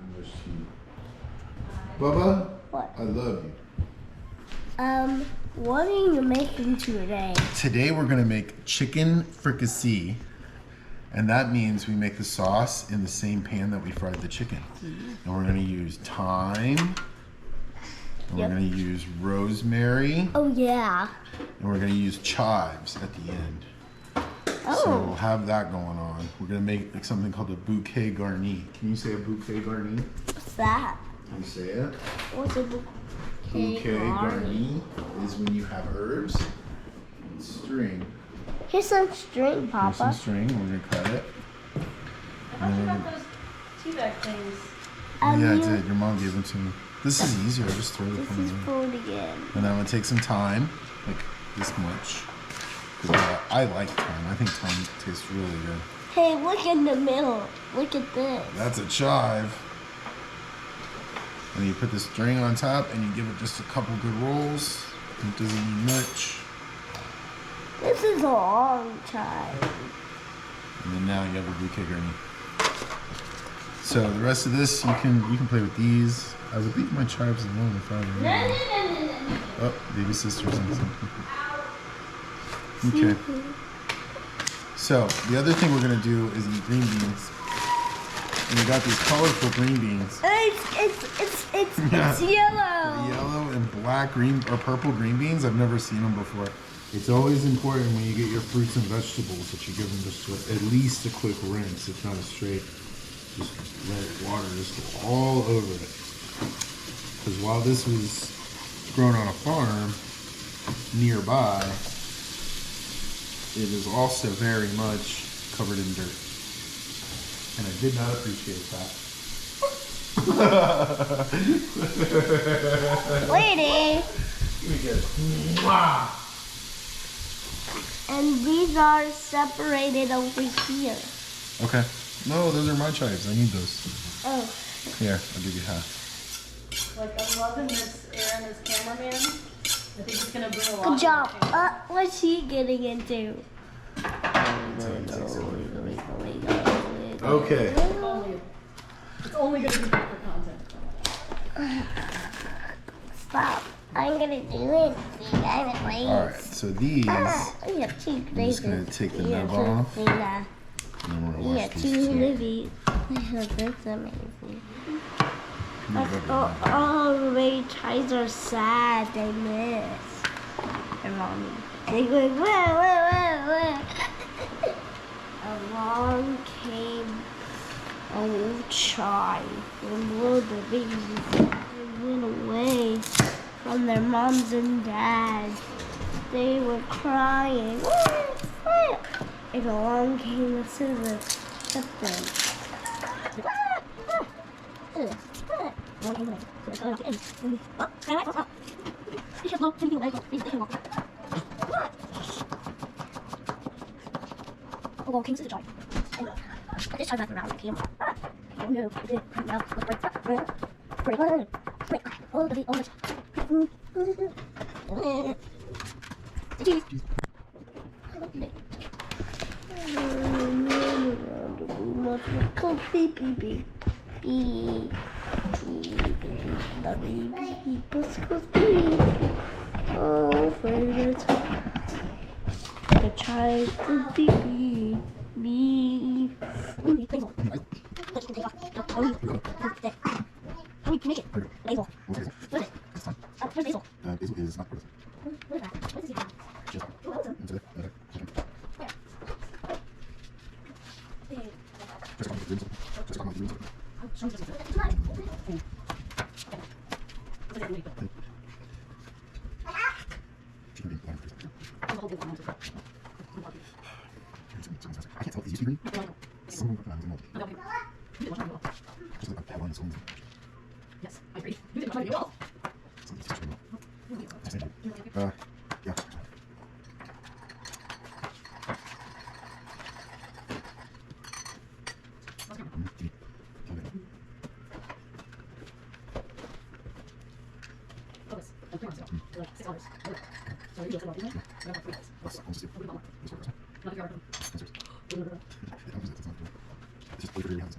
English tea. Bubba? What? I love you. What are you making today? Today we're gonna make chicken fricassee, and that means we make the sauce in the same pan that we fried the chicken. And we're gonna use thyme, and we're gonna use rosemary, Oh yeah. and we're gonna use chives at the end. Oh. So we'll have that going on. We're gonna make like something called a bouquet garni. Can you say a bouquet garni? What's that? Can you say it? What's a bouquet Garni is when you have herbs and string. Here's some string, Here's Papa. some string. We're gonna cut it. I thought you got those tea bag things. Yeah, I did. Your mom gave them to me. This is easier. I just throw the This things is in. food again. And then I'm gonna take some thyme, like this much. 'Cause, I like thyme. I think thyme tastes really good. Hey, look in the middle. Look at this. That's a chive. And you put the string on top and you give it just a couple good rolls. It doesn't need much. This is a long time. And then now you have a bouquet garni. So the rest of this you can play with these. I would leave my chives alone if I were you. Oh, baby sister's in something. Okay. So the other thing we're gonna do is eat green beans. And we got these colorful green beans. It's yellow. Yellow and black green or purple green beans. I've never seen them before. It's always important when you get your fruits and vegetables that you give them just at least a quick rinse, if not a straight. Just let water just go all over it. Because while this was grown on a farm nearby, it is also very much covered in dirt. And I did not appreciate that. Lady. We get wow. And these are separated over here. Okay. No, those are my chives. I need those. Oh. Here, I'll give you half. Like, I'm loving this Aaron as cameraman. I think he's gonna bring a lot. Good job. What's he getting into? Okay. It's only gonna be good for content. Stop. I'm gonna do it. Alright, so these, I'm We have two just going to take the nub off. And then we're going to Yeah, wash these two two. movies. That's amazing. Rub it Oh, the baby ties are sad. They miss their mommy. They go, whoa. Along came a little child and blew the babies. They went away from their moms and dads. They were crying. And along came a scissor. Cut them. Along came the child. This child back around came. Oh no, it did. Now, break. Oh, the the child is baby. How we make it? Basil. Where's basil? Basil is not worth it. What is that? What is it? Just into the I can't tell if these used to be green. Some of them are mold. Just like a bad one, so Yes, I agree. You did much better well. some of these just yeah. Focus. Like $6. So you just want to do it? I have $3. That's almost it. Nothing yard. It's just wait for your hands.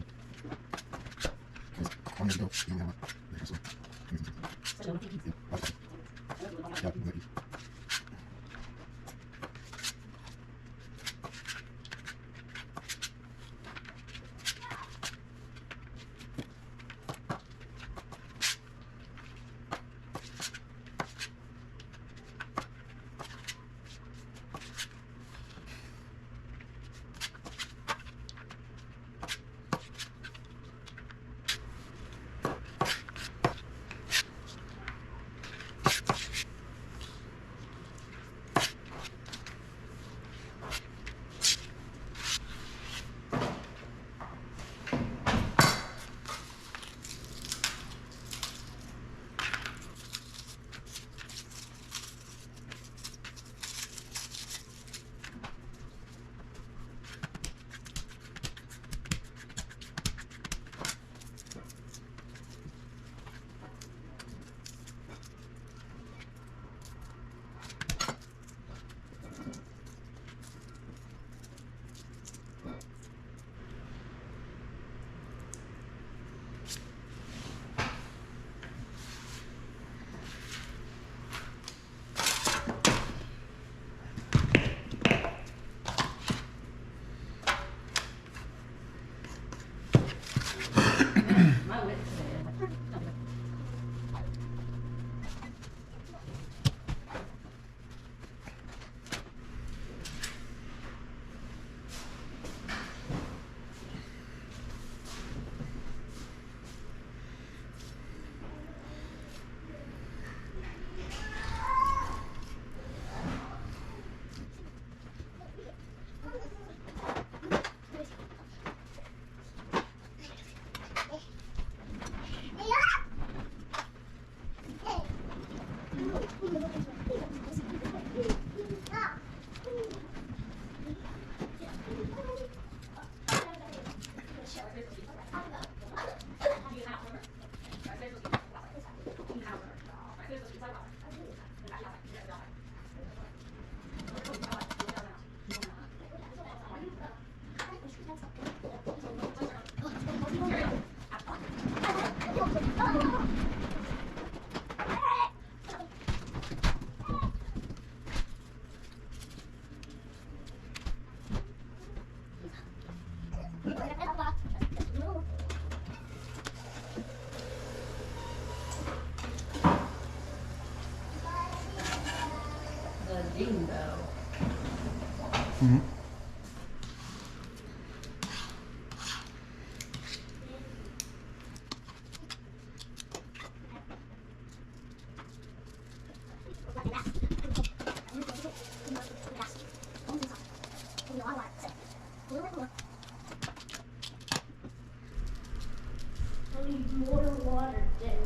My wit today. The dingo. Mm-hmm. I need more water, Dad.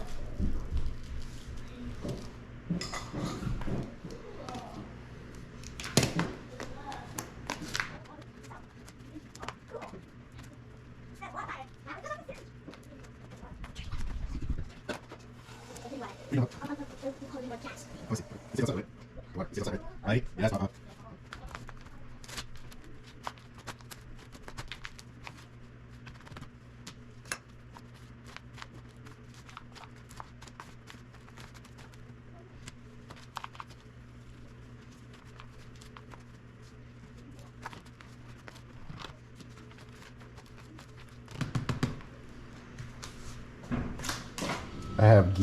I have ghee.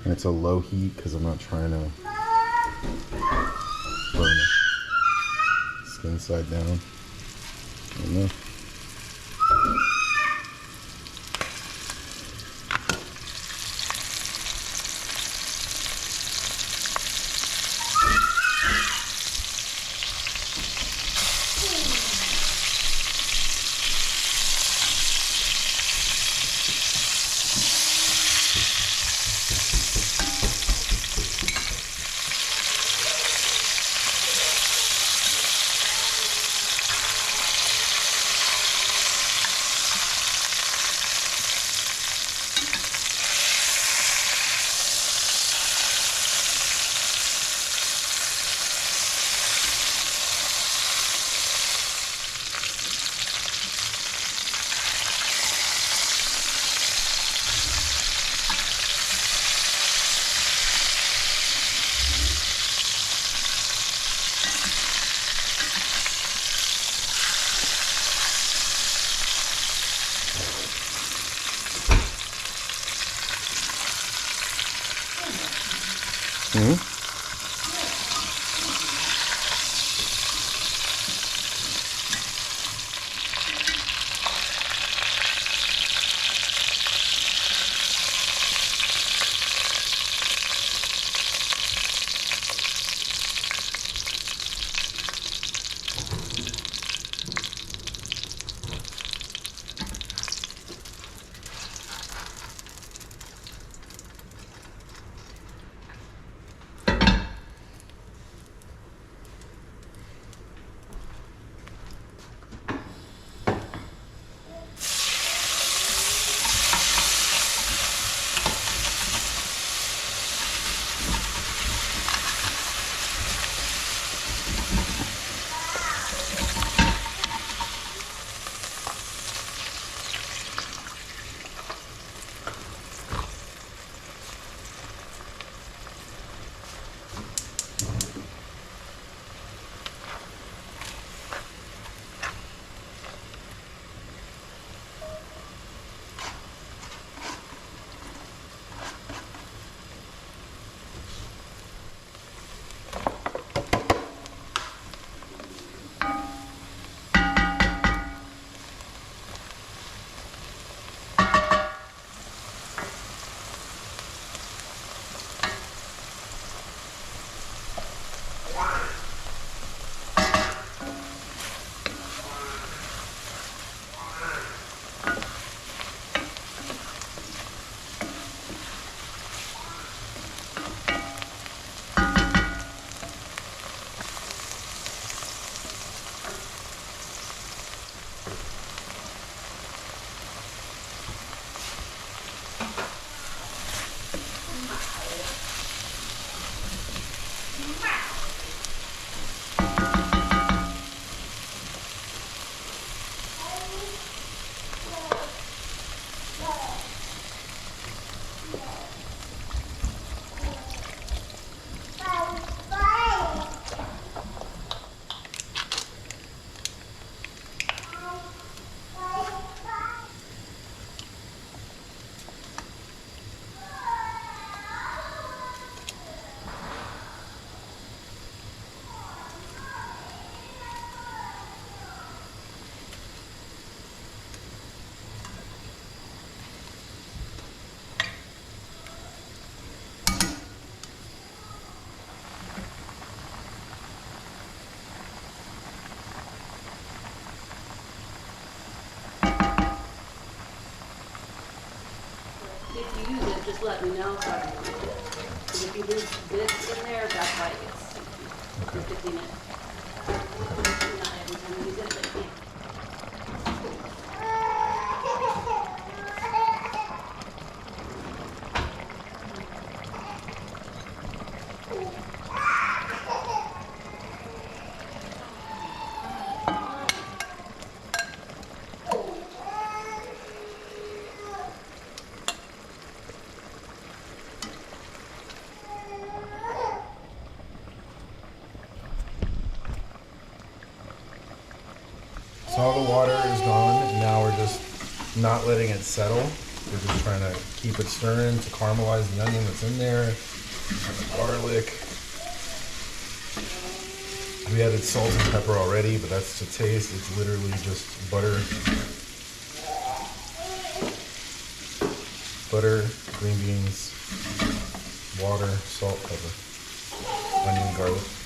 And it's a low heat because I'm not trying to burn it. Skin side down. And then Mm-hmm. If you use it, just let me know so I can use it. Because if you lose bits in there, that's why it gets sticky. You're picking it. Not every time you use it, but you can't. So all the water is gone, and now we're just not letting it settle. We're just trying to keep it stirring to caramelize the onion that's in there, and the garlic. We added salt and pepper already, but that's to taste. It's literally just butter, green beans, water, salt, pepper, onion, garlic.